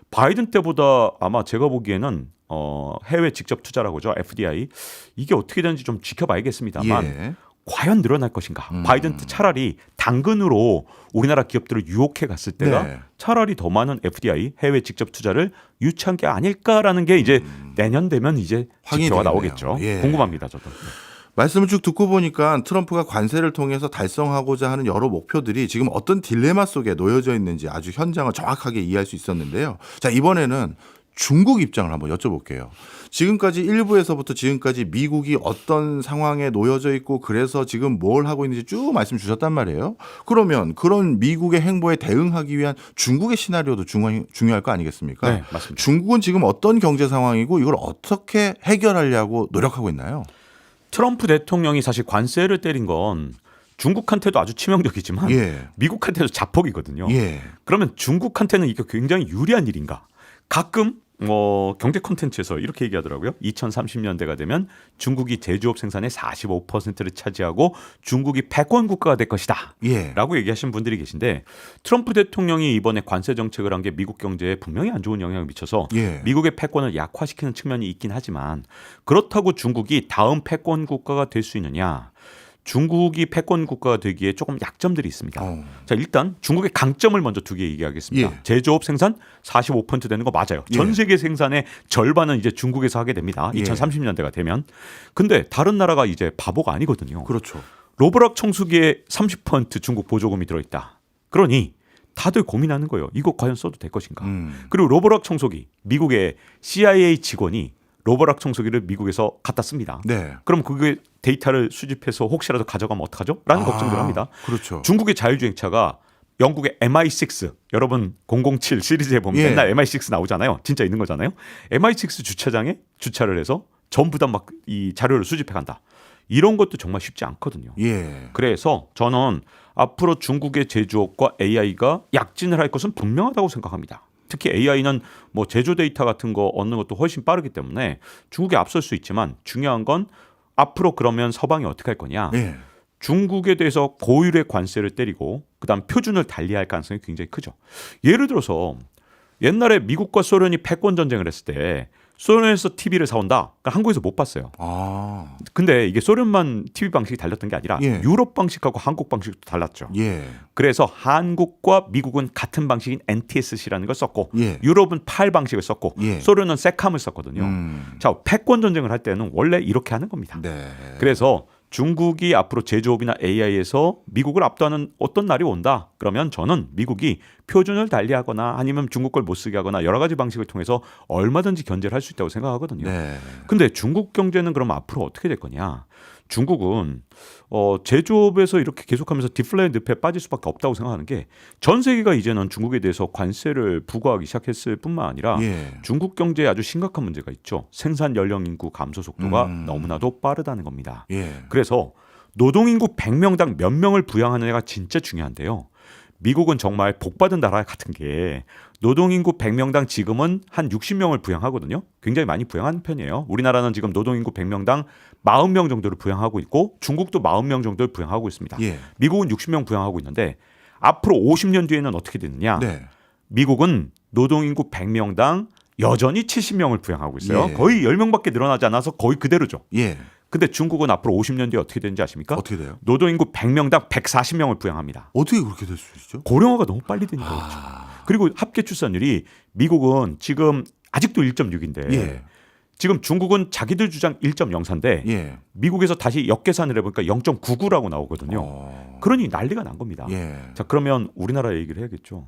바이든 때보다 아마 제가 보기에는 해외 직접 투자라고 하죠. FDI. 이게 어떻게 되는지 좀 지켜봐야겠습니다만 예. 과연 늘어날 것인가? 바이든 때 차라리 당근으로 우리나라 기업들을 유혹해 갔을 때가 네. 차라리 더 많은 FDI 해외 직접 투자를 유치한 게 아닐까라는 게 이제 내년 되면 이제 확인이 지표가 되겠네요. 나오겠죠. 예. 궁금합니다, 저도. 말씀을 쭉 듣고 보니까 트럼프가 관세를 통해서 달성하고자 하는 여러 목표들이 지금 어떤 딜레마 속에 놓여져 있는지 아주 현장을 정확하게 이해할 수 있었는데요. 자, 이번에는 중국 입장을 한번 여쭤볼게요. 지금까지 일부에서부터 지금까지 미국이 어떤 상황에 놓여져 있고 그래서 지금 뭘 하고 있는지 쭉 말씀 주셨단 말이에요. 그러면 그런 미국의 행보에 대응하기 위한 중국의 시나리오도 중요할 거 아니겠습니까? 네, 맞습니다. 중국은 지금 어떤 경제 상황이고 이걸 어떻게 해결하려고 노력하고 있나요? 트럼프 대통령이 사실 관세를 때린 건 중국한테도 아주 치명적이지만 예. 미국한테도 자폭이거든요. 예. 그러면 중국한테는 이게 굉장히 유리한 일인가? 가끔 경제 콘텐츠에서 이렇게 얘기하더라고요. 2030년대가 되면 중국이 제조업 생산의 45%를 차지하고 중국이 패권 국가가 될 것이다. 예. 라고 얘기하신 분들이 계신데 트럼프 대통령이 이번에 관세 정책을 한 게 미국 경제에 분명히 안 좋은 영향을 미쳐서 예. 미국의 패권을 약화시키는 측면이 있긴 하지만 그렇다고 중국이 다음 패권 국가가 될 수 있느냐? 중국이 패권 국가가 되기에 조금 약점들이 있습니다. 자, 일단 중국의 강점을 먼저 두 개 얘기하겠습니다. 예. 제조업 생산 45% 되는 거 맞아요. 전 예. 세계 생산의 절반은 이제 중국에서 하게 됩니다. 예. 2030년대가 되면. 근데 다른 나라가 이제 바보가 아니거든요. 그렇죠. 로보락 청소기에 30% 중국 보조금이 들어있다. 그러니 다들 고민하는 거예요. 이거 과연 써도 될 것인가. 그리고 로보락 청소기, 미국의 CIA 직원이 로보락 청소기를 미국에서 갖다 씁니다. 네. 그럼 그게 데이터를 수집해서 혹시라도 가져가면 어떡하죠? 라는 걱정들 합니다. 그렇죠. 중국의 자율주행차가 영국의 MI6 여러분 007 시리즈에 보면 예. 맨날 MI6 나오잖아요. 진짜 있는 거잖아요. MI6 주차장에 주차를 해서 전부 다 막 이 자료를 수집해 간다. 이런 것도 정말 쉽지 않거든요. 예. 그래서 저는 앞으로 중국의 제조업과 AI가 약진을 할 것은 분명하다고 생각합니다. 특히 AI는 뭐 제조 데이터 같은 거 얻는 것도 훨씬 빠르기 때문에 중국이 앞설 수 있지만 중요한 건 앞으로 그러면 서방이 어떻게 할 거냐. 예. 중국에 대해서 고율의 관세를 때리고 그다음 표준을 달리할 가능성이 굉장히 크죠. 예를 들어서 옛날에 미국과 소련이 패권 전쟁을 했을 때 소련에서 TV를 사온다. 그러니까 한국에서 못 봤어요. 아. 근데 이게 소련만 TV 방식이 달렸던 게 아니라 예. 유럽 방식하고 한국 방식도 달랐죠. 예. 그래서 한국과 미국은 같은 방식인 NTSC라는 걸 썼고 예. 유럽은 PAL 방식을 썼고 예. 소련은 세캄을 썼거든요. 자, 패권 전쟁을 할 때는 원래 이렇게 하는 겁니다. 네. 그래서 중국이 앞으로 제조업이나 AI에서 미국을 압도하는 어떤 날이 온다. 그러면 저는 미국이 표준을 달리하거나 아니면 중국 걸 못 쓰게 하거나 여러 가지 방식을 통해서 얼마든지 견제를 할 수 있다고 생각하거든요. 네. 근데 중국 경제는 그럼 앞으로 어떻게 될 거냐? 중국은 제조업에서 이렇게 계속하면서 디플레이 늪에 빠질 수밖에 없다고 생각하는 게 전 세계가 이제는 중국에 대해서 관세를 부과하기 시작했을 뿐만 아니라 예. 중국 경제에 아주 심각한 문제가 있죠. 생산 연령 인구 감소 속도가 너무나도 빠르다는 겁니다. 예. 그래서 노동인구 100명당 몇 명을 부양하느냐가 진짜 중요한데요. 미국은 정말 복받은 나라 같은 게 노동인구 100명당 지금은 한 60명을 부양하거든요. 굉장히 많이 부양하는 편이에요. 우리나라는 지금 노동인구 100명당 40명 정도를 부양하고 있고 중국도 40명 정도를 부양하고 있습니다. 예. 미국은 60명 부양하고 있는데 앞으로 50년 뒤에는 어떻게 되느냐. 네. 미국은 노동인구 100명당 여전히 70명을 부양하고 있어요. 예. 거의 10명밖에 늘어나지 않아서 거의 그대로죠. 예. 근데 중국은 앞으로 50년 뒤에 어떻게 되는지 아십니까? 어떻게 돼요? 노동인구 100명당 140명을 부양합니다. 어떻게 그렇게 될 수 있죠? 고령화가 너무 빨리 되니까 그렇죠. 아. 그리고 합계 출산율이 미국은 지금 아직도 1.6인데 예. 지금 중국은 자기들 주장 1.04인데 예. 미국에서 다시 역계산을 해보니까 0.99라고 나오거든요. 어. 그러니 난리가 난 겁니다. 예. 자, 그러면 우리나라 얘기를 해야겠죠.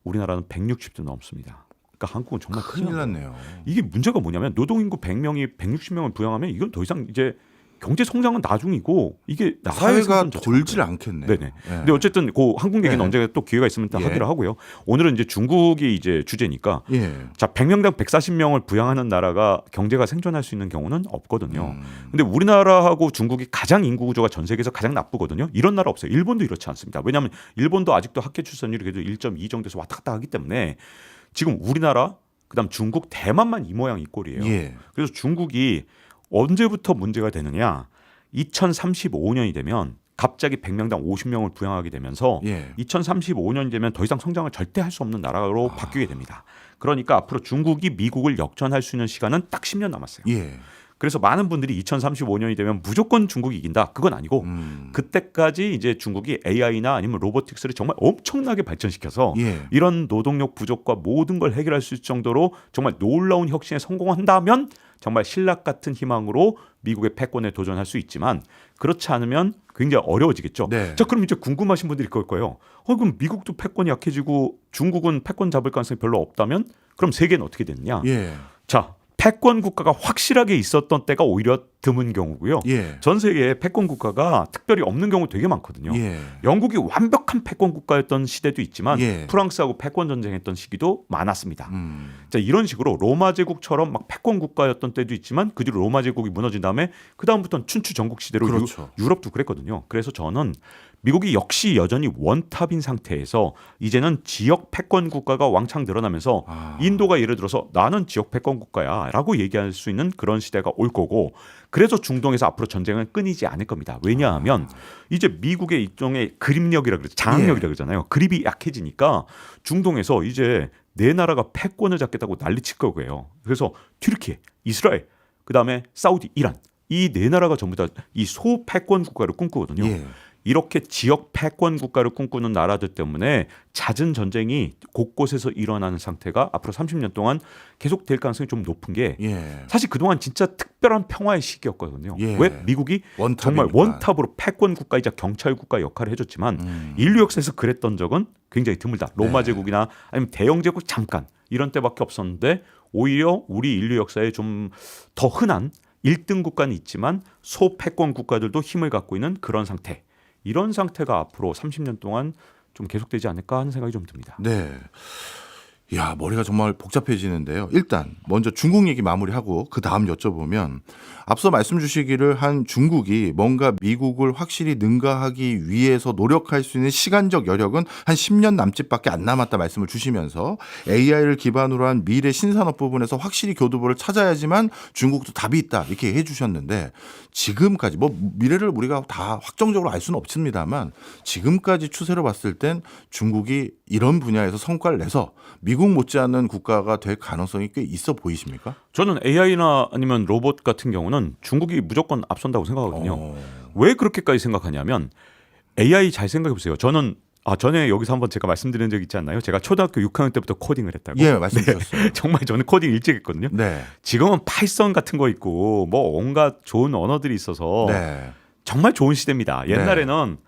우리나라는 160도 넘습니다. 그러니까 한국은 정말 큰일 큰일 났네요. 이게 문제가 뭐냐면 노동인구 100명이 160명을 부양하면 이건 더 이상 이제 경제 성장은 나중이고 이게 나라의 사회가 생존 자체가 돌질 않겠네요. 네네. 예. 근데 어쨌든 그 한국 얘기는 네. 언제 또 기회가 있으면 또 예. 하기로 하고요. 오늘은 이제 중국이 이제 주제니까 예. 자 100명당 140명을 부양하는 나라가 경제가 생존할 수 있는 경우는 없거든요. 근데 우리나라하고 중국이 가장 인구 구조가 전 세계에서 가장 나쁘거든요. 이런 나라 없어요. 일본도 이렇지 않습니다. 왜냐하면 일본도 아직도 합계 출산율이 그래도 1.2 정도에서 왔다 갔다 하기 때문에 지금 우리나라 그다음 중국 대만만 이 모양 이 꼴이에요. 예. 그래서 중국이 언제부터 문제가 되느냐? 2035년이 되면 갑자기 100명당 50명을 부양하게 되면서 예. 2035년이 되면 더 이상 성장을 절대 할 수 없는 나라로 바뀌게 됩니다. 그러니까 앞으로 중국이 미국을 역전할 수 있는 시간은 딱 10년 남았어요. 예. 그래서 많은 분들이 2035년이 되면 무조건 중국이 이긴다. 그건 아니고 그때까지 이제 중국이 AI나 아니면 로보틱스를 정말 엄청나게 발전시켜서 예. 이런 노동력 부족과 모든 걸 해결할 수 있을 정도로 정말 놀라운 혁신에 성공한다면 정말 신락 같은 희망으로 미국의 패권에 도전할 수 있지만 그렇지 않으면 굉장히 어려워지겠죠. 네. 자, 그럼 이제 궁금하신 분들이 그럴 거예요. 그럼 미국도 패권이 약해지고 중국은 패권 잡을 가능성이 별로 없다면 그럼 세계는 어떻게 되느냐? 예. 자, 패권 국가가 확실하게 있었던 때가 오히려 드문 경우고요. 예. 전 세계에 패권 국가가 특별히 없는 경우 되게 많거든요. 예. 영국이 완벽한 패권 국가였던 시대도 있지만 예. 프랑스하고 패권 전쟁했던 시기도 많았습니다. 자, 이런 식으로 로마 제국처럼 막 패권 국가였던 때도 있지만 그 뒤로 로마 제국이 무너진 다음에 그 다음부터는 춘추 전국 시대로 그렇죠. 유럽도 그랬거든요. 그래서 저는 미국이 역시 여전히 원탑인 상태에서 이제는 지역 패권 국가가 왕창 늘어나면서 인도가 예를 들어서 나는 지역 패권 국가야라고 얘기할 수 있는 그런 시대가 올 거고 그래서 중동에서 앞으로 전쟁은 끊이지 않을 겁니다. 왜냐하면 이제 미국의 일종의 그립력이라 그러죠. 장악력이라 그러잖아요. 그립이 약해지니까 중동에서 이제 내 나라가 패권을 잡겠다고 난리칠 거고요. 그래서 튀르키예, 이스라엘, 그다음에 사우디, 이란 이 네 나라가 전부 다 이 소패권 국가를 꿈꾸거든요. 예. 이렇게 지역 패권 국가를 꿈꾸는 나라들 때문에 잦은 전쟁이 곳곳에서 일어나는 상태가 앞으로 30년 동안 계속될 가능성이 좀 높은 게 예. 사실 그동안 진짜 특별한 평화의 시기였거든요. 예. 왜 미국이 원탑이니까. 정말 원탑으로 패권 국가이자 경찰 국가 역할을 해줬지만 인류 역사에서 그랬던 적은 굉장히 드물다. 로마 네. 제국이나 아니면 대영 제국 잠깐 이런 때밖에 없었는데 오히려 우리 인류 역사에 좀 더 흔한 1등 국가는 있지만 소패권 국가들도 힘을 갖고 있는 그런 상태. 이런 상태가 앞으로 30년 동안 좀 계속되지 않을까 하는 생각이 좀 듭니다. 네. 야, 머리가 정말 복잡해지는데요. 일단 먼저 중국 얘기 마무리하고 그 다음 여쭤보면 앞서 말씀 주시기를 한 중국이 뭔가 미국을 확실히 능가하기 위해서 노력할 수 있는 시간적 여력은 한 10년 남짓밖에 안 남았다 말씀을 주시면서 AI를 기반으로 한 미래 신산업 부분에서 확실히 교두보를 찾아야지만 중국도 답이 있다 이렇게 해 주셨는데 지금까지 뭐 미래를 우리가 다 확정적으로 알 수는 없습니다만 지금까지 추세로 봤을 땐 중국이 이런 분야에서 성과를 내서 미국 못지않은 국가가 될 가능성이 꽤 있어 보이십니까? 저는 AI나 아니면 로봇 같은 경우는 중국이 무조건 앞선다고 생각하거든요. 왜 그렇게까지 생각하냐면 AI 잘 생각해 보세요. 저는 전에 여기서 한번 제가 말씀드린 적 있지 않나요? 제가 초등학교 6학년 때부터 코딩을 했다고. 예, 말씀 주셨어요. 정말 저는 코딩 일찍 했거든요. 네. 지금은 파이썬 같은 거 있고 뭐 온갖 좋은 언어들이 있어서 네. 정말 좋은 시대입니다. 옛날에는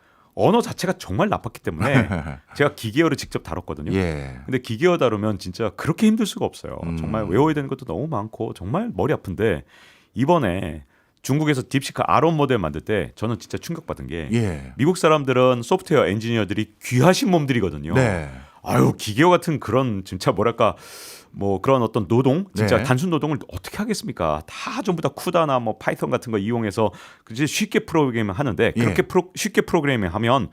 언어 자체가 정말 나빴기 때문에 제가 기계어를 직접 다뤘거든요. 예. 근데 기계어 다루면 진짜 그렇게 힘들 수가 없어요. 정말 외워야 되는 것도 너무 많고 정말 머리 아픈데 이번에 중국에서 딥시크 R1 모델 만들 때 저는 진짜 충격받은 게 예. 미국 사람들은 소프트웨어 엔지니어들이 귀하신 몸들이거든요. 네. 아유 기계어 같은 그런 진짜 뭐랄까 뭐 그런 어떤 노동 진짜 네. 단순 노동을 어떻게 하겠습니까? 다 전부 다 쿠다나 뭐 파이썬 같은 거 이용해서 그지 쉽게 프로그래밍 하는데 예. 그렇게 쉽게 프로그래밍 하면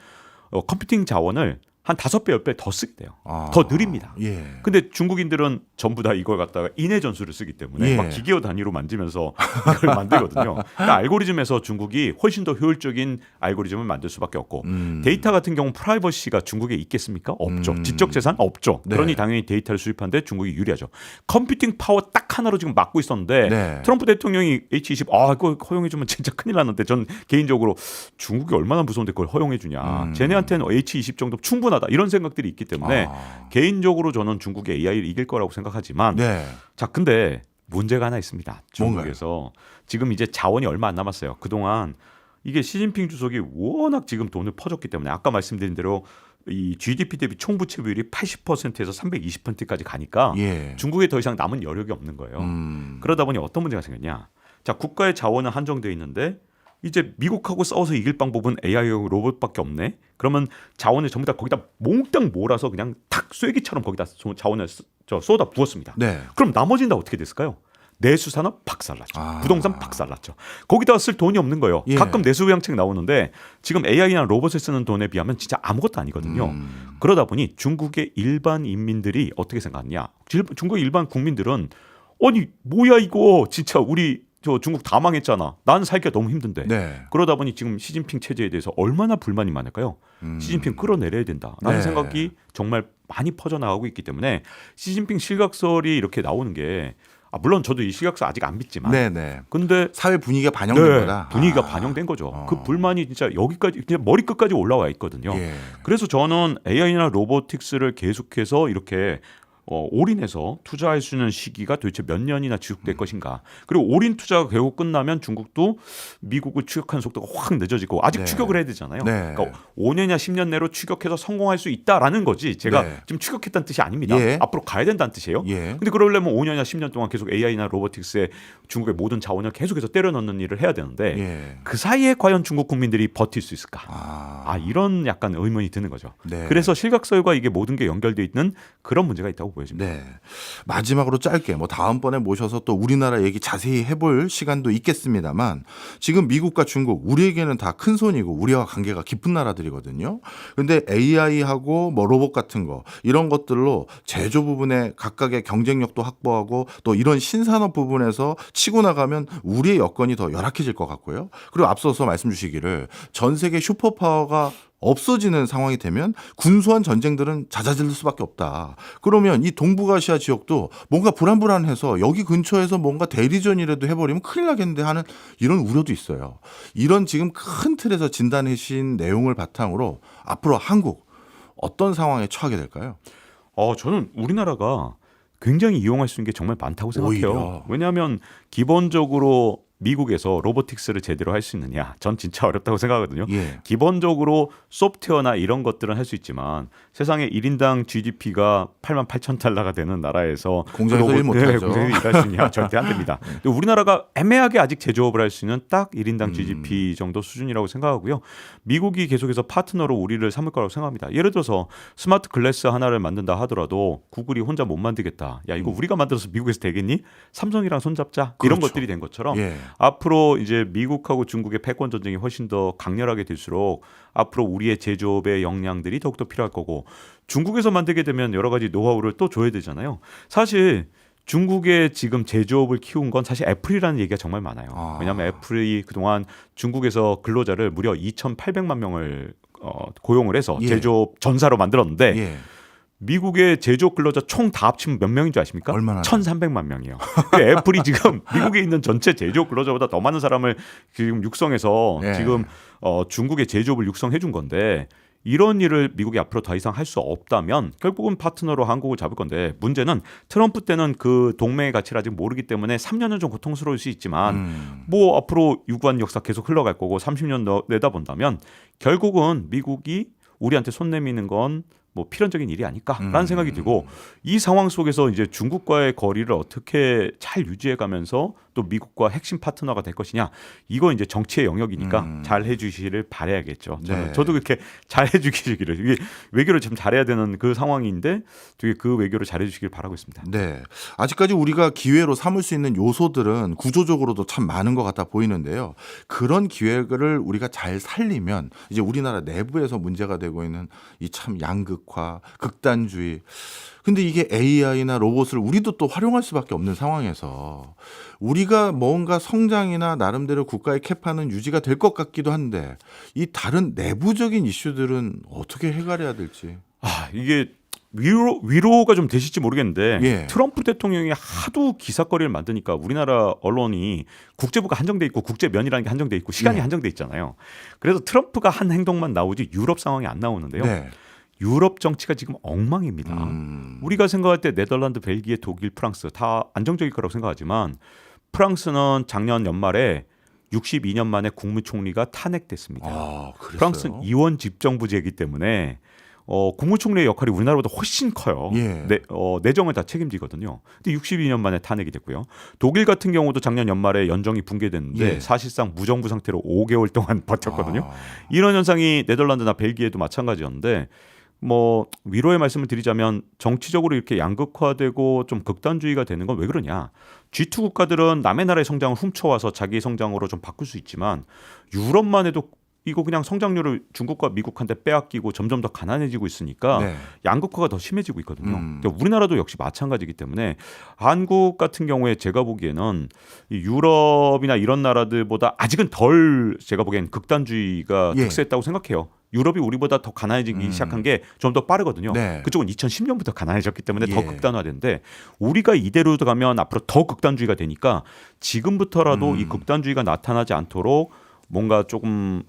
컴퓨팅 자원을 한 5배, 10배 더 쓰게 돼요. 아. 더 느립니다. 예. 근데 중국인들은 전부 다 이걸 갖다가 인해 전술을 쓰기 때문에 예. 막 기계어 단위로 만지면서 이걸 만들거든요. 그러니까 알고리즘에서 중국이 훨씬 더 효율적인 알고리즘을 만들 수밖에 없고 데이터 같은 경우 프라이버시가 중국에 있겠습니까? 없죠. 지적 재산 없죠. 네. 그러니 당연히 데이터를 수입하는데 중국이 유리하죠. 컴퓨팅 파워 딱 하나로 지금 막고 있었는데 네. 트럼프 대통령이 H20 그거 허용해 주면 진짜 큰일 났는데 전 개인적으로 중국이 얼마나 무서운데 그걸 허용해 주냐. 쟤네한테는 H20 정도 충분하다. 이런 생각들이 있기 때문에 개인적으로 저는 중국의 AI를 이길 거라고 생각하지만 네. 자 근데 문제가 하나 있습니다. 중국에서 지금 이제 자원이 얼마 안 남았어요. 그동안 이게 시진핑 주석이 워낙 지금 돈을 퍼줬기 때문에 아까 말씀드린 대로 이 GDP 대비 총부채 비율이 80%에서 320%까지 가니까 예. 중국에 더 이상 남은 여력이 없는 거예요. 그러다 보니 어떤 문제가 생겼냐. 자 국가의 자원은 한정되어 있는데 이제 미국하고 싸워서 이길 방법은 AI하고 로봇밖에 없네. 그러면 자원을 전부 다 거기다 몽땅 몰아서 그냥 탁 쐐기처럼 거기다 자원을 쏟아 부었습니다. 네. 그럼 나머지는 다 어떻게 됐을까요? 내수산업 박살났죠. 부동산 박살났죠. 거기다가 쓸 돈이 없는 거예요. 예. 가끔 내수의학책 나오는데 지금 AI나 로봇을 쓰는 돈에 비하면 진짜 아무것도 아니거든요. 그러다 보니 중국의 일반 인민들이 어떻게 생각하느냐. 중국의 일반 국민들은 아니 뭐야 이거 진짜 우리 중국 다 망했잖아. 나는 살기가 너무 힘든데. 네. 그러다 보니 지금 시진핑 체제에 대해서 얼마나 불만이 많을까요? 시진핑 끌어내려야 된다라는 네. 생각이 정말 많이 퍼져나가고 있기 때문에 시진핑 실각설이 이렇게 나오는 게 물론 저도 이 실각설 아직 안 믿지만 네네. 근데 사회 분위기가 반영된 거다. 분위기가 반영된 거죠. 그 불만이 진짜 여기까지 그냥 머리끝까지 올라와 있거든요. 예. 그래서 저는 AI나 로보틱스를 계속해서 이렇게 올인해서 투자할 수 있는 시기가 도대체 몇 년이나 지속될 것인가. 그리고 올인 투자가 결국 끝나면 중국도 미국을 추격하는 속도가 확 늦어지고 아직 네. 추격을 해야 되잖아요. 네. 그러니까 5년이나 10년 내로 추격해서 성공할 수 있다라는 거지. 제가 네. 지금 추격했다는 뜻이 아닙니다. 예. 앞으로 가야 된다는 뜻이에요. 예. 근데 그러려면 5년이나 10년 동안 계속 AI나 로보틱스에 중국의 모든 자원을 계속해서 때려 넣는 일을 해야 되는데 예. 그 사이에 과연 중국 국민들이 버틸 수 있을까? 이런 약간 의문이 드는 거죠. 네. 그래서 실각설과 이게 모든 게 연결돼 있는 그런 문제가 있다고 보여집니다. 네. 마지막으로 짧게 다음번에 모셔서 또 우리나라 얘기 자세히 해볼 시간도 있겠습니다만 지금 미국과 중국 우리에게는 다 큰 손이고 우리와 관계가 깊은 나라들이거든요. 그런데 AI하고 로봇 같은 거 이런 것들로 제조 부분에 각각의 경쟁력도 확보하고 또 이런 신산업 부분에서 치고 나가면 우리의 여건이 더 열악해질 것 같고요. 그리고 앞서서 말씀 주시기를 전 세계 슈퍼파워가 없어지는 상황이 되면 군수한 전쟁들은 잦아질 수밖에 없다. 그러면 이 동북아시아 지역도 뭔가 불안불안해서 여기 근처에서 뭔가 대리전이라도 해버리면 큰일 나겠는데 하는 이런 우려도 있어요. 이런 지금 큰 틀에서 진단해 주신 내용을 바탕으로 앞으로 한국 어떤 상황에 처하게 될까요? 저는 우리나라가 굉장히 이용할 수 있는 게 정말 많다고 생각해요. 오히려. 왜냐하면 기본적으로 미국에서 로보틱스를 제대로 할 수 있느냐? 전 진짜 어렵다고 생각하거든요. 예. 기본적으로 소프트웨어나 이런 것들은 할 수 있지만 세상에 1인당 GDP가 88,000달러가 되는 나라에서 공장에서 일 못하죠. 공장에서 일할 수 있냐? 절대 안 됩니다. 근데 우리나라가 애매하게 아직 제조업을 할 수 있는 딱 1인당 GDP 정도 수준이라고 생각하고요. 미국이 계속해서 파트너로 우리를 삼을 거라고 생각합니다. 예를 들어서 스마트 글래스 하나를 만든다 하더라도 구글이 혼자 못 만들겠다. 야 이거 우리가 만들어서 미국에서 되겠니? 삼성이랑 손잡자. 이런 그렇죠. 것들이 된 것처럼 예. 앞으로 이제 미국하고 중국의 패권 전쟁이 훨씬 더 강렬하게 될수록 앞으로 우리의 제조업의 역량들이 더욱더 필요할 거고 중국에서 만들게 되면 여러 가지 노하우를 또 줘야 되잖아요. 사실 중국의 지금 제조업을 키운 건 사실 애플이라는 얘기가 정말 많아요. 아. 왜냐하면 애플이 그동안 중국에서 근로자를 무려 2,800만 명을 고용을 해서 예. 제조업 전사로 만들었는데 예. 미국의 제조업 근로자 총 다 합치면 몇 명인 줄 아십니까? 얼마나? 1,300만 명이에요. 애플이 지금 미국에 있는 전체 제조업 근로자보다 더 많은 사람을 지금 육성해서 예. 지금 중국의 제조업을 육성해 준 건데 이런 일을 미국이 앞으로 더 이상 할 수 없다면 결국은 파트너로 한국을 잡을 건데 문제는 트럼프 때는 그 동맹의 가치를 아직 모르기 때문에 3년은 좀 고통스러울 수 있지만 뭐 앞으로 유구한 역사 계속 흘러갈 거고 30년 내다본다면 결국은 미국이 우리한테 손 내미는 건 뭐 필연적인 일이 아닐까라는 생각이 들고 이 상황 속에서 이제 중국과의 거리를 어떻게 잘 유지해가면서 또 미국과 핵심 파트너가 될 것이냐 이거 이제 정치의 영역이니까 잘 해주시기를 바라야겠죠. 네. 저도 그렇게 잘 해주시기를 이게 외교를 좀 잘해야 되는 그 상황인데 되게 그 외교를 잘 해주시길 바라고 있습니다. 네. 아직까지 우리가 기회로 삼을 수 있는 요소들은 구조적으로도 참 많은 것 같아 보이는데요. 그런 기회를 우리가 잘 살리면 이제 우리나라 내부에서 문제가 되고 있는 이 참 양극화, 극단주의. 근데 이게 AI나 로봇을 우리도 또 활용할 수밖에 없는 상황에서 우리가 뭔가 성장이나 나름대로 국가의 캐파는 유지가 될 것 같기도 한데 이 다른 내부적인 이슈들은 어떻게 해결해야 될지. 이게 위로가 좀 되실지 모르겠는데 예. 트럼프 대통령이 하도 기사거리를 만드니까 우리나라 언론이 국제부가 한정돼 있고 국제면이라는 게 한정돼 있고 시간이 예. 한정돼 있잖아요. 그래서 트럼프가 한 행동만 나오지 유럽 상황이 안 나오는데요. 네. 유럽 정치가 지금 엉망입니다. 우리가 생각할 때 네덜란드, 벨기에, 독일, 프랑스 다 안정적일 거라고 생각하지만 프랑스는 작년 연말에 62년 만에 국무총리가 탄핵됐습니다. 그랬어요? 프랑스는 이원 집정부제이기 때문에 국무총리의 역할이 우리나라보다 훨씬 커요. 예. 내정을 다 책임지거든요. 근데 62년 만에 탄핵이 됐고요. 독일 같은 경우도 작년 연말에 연정이 붕괴됐는데 예. 사실상 무정부 상태로 5개월 동안 버텼거든요. 이런 현상이 네덜란드나 벨기에도 마찬가지였는데 뭐 위로의 말씀을 드리자면 정치적으로 이렇게 양극화되고 좀 극단주의가 되는 건 왜 그러냐. G2 국가들은 남의 나라의 성장을 훔쳐와서 자기 성장으로 좀 바꿀 수 있지만 유럽만 해도 이거 그냥 성장률을 중국과 미국한테 빼앗기고 점점 더 가난해지고 있으니까 네. 양극화가 더 심해지고 있거든요. 그러니까 우리나라도 역시 마찬가지이기 때문에 한국 같은 경우에 제가 보기에는 이 유럽이나 이런 나라들보다 아직은 덜 제가 보기엔 극단주의가 예. 특세했다고 생각해요. 유럽이 우리보다 더 가난해지기 시작한 게 좀 더 빠르거든요. 네. 그쪽은 2010년부터 가난해졌기 때문에 예. 더 극단화되는데 우리가 이대로 가면 앞으로 더 극단주의가 되니까 지금부터라도 이 극단주의가 나타나지 않도록 뭔가 조금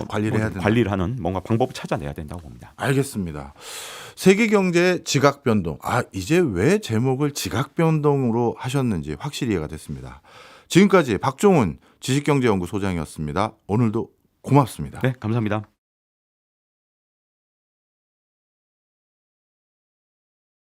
관리를 해야 된다. 관리를 하는 뭔가 방법을 찾아내야 된다고 봅니다. 알겠습니다. 세계 경제 지각 변동. 이제 왜 제목을 지각 변동으로 하셨는지 확실히 이해가 됐습니다. 지금까지 박종훈 지식경제연구소장이었습니다. 오늘도 고맙습니다. 네, 감사합니다.